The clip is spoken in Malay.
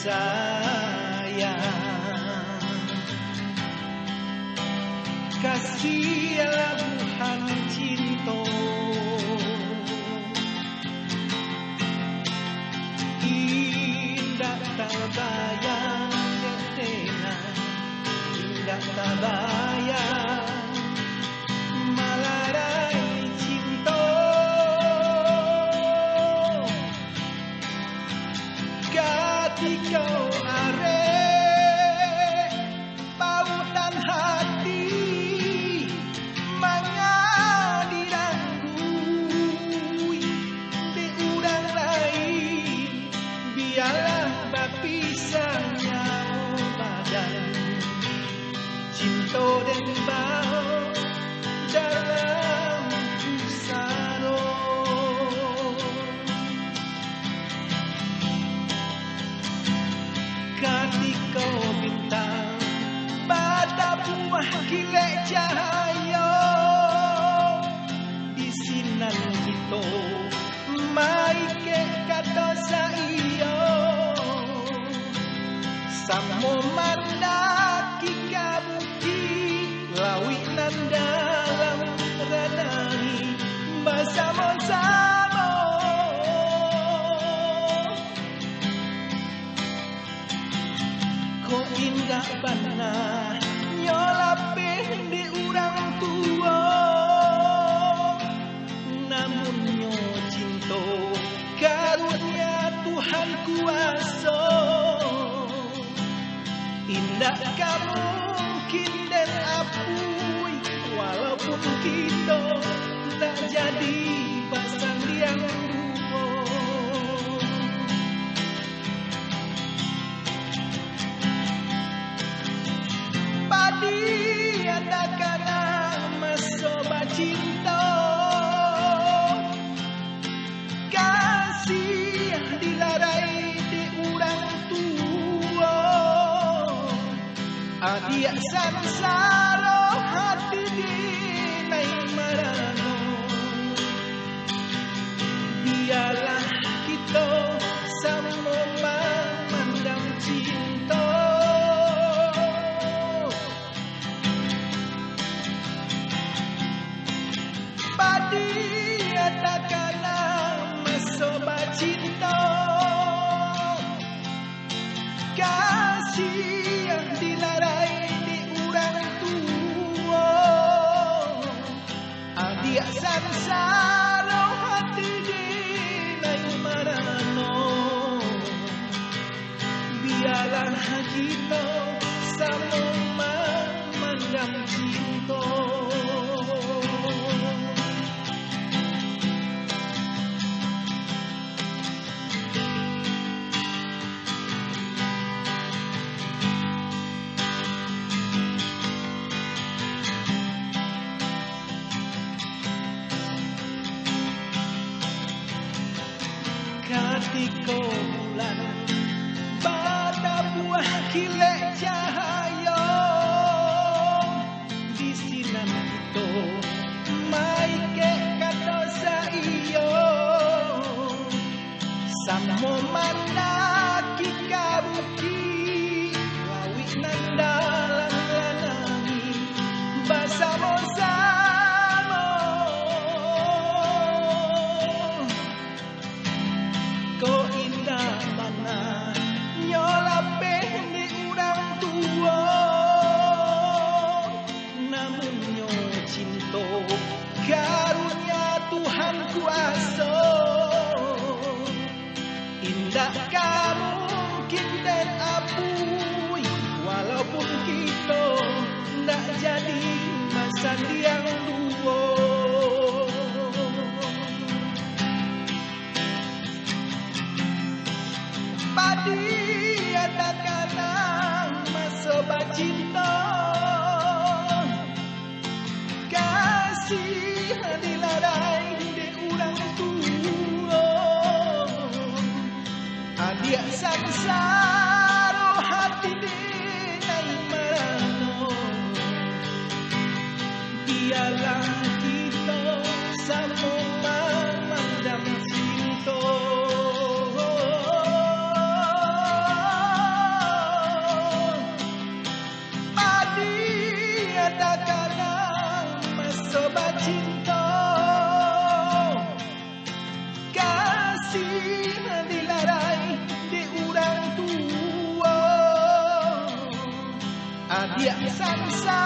sayang. Kasih labuhan cinta indah tabayang ketenan, indah tabayang malarai cinta. Ketika arek pautan hati mengadirangui di urang lain, biarlah berpisahnya badan cinta dan bau dalam pusara. Ketika bintang pada buah kilek cahaya di sinan kita mai ke kata saya samo mandaki kabuki lawinan dalam ranani bersama-sama. Ko indah bana nyolapeh di urang tua, namun nyo cinta karunia Tuhan kuasa. Indah kamu mungkin dan apui, walaupun kita tak jadi pasang yang dua. Padi ada kala masoba cinta, kasih dilarai di urang tua. Adia sansaro hati dinai marano, biarlah kita sama memandang cinta. Padi atakana masoba cinta, kasih yang dilarai di urang tua. Adia sansaro hati dinai marano, biarlah kita sama memandang cinta. Ketika bulan pada buah kilek cahaya di sinan kita mai ke kata saya samo mandaki kabuki lawinan dalam lanami bersama-sama. Ko indah mana nyolapeh di urang tua, namun nyo cinta karunia Tuhan kuasa. Indah kamu mungkin dan apui, walaupun kita tak jadi masa yang dua. Padi ada kala masoba cinta, kasih dilarai di urang tua. Adia sansaro hati dinai marano, biarlah kita sama memandang cinta. biasa-biasa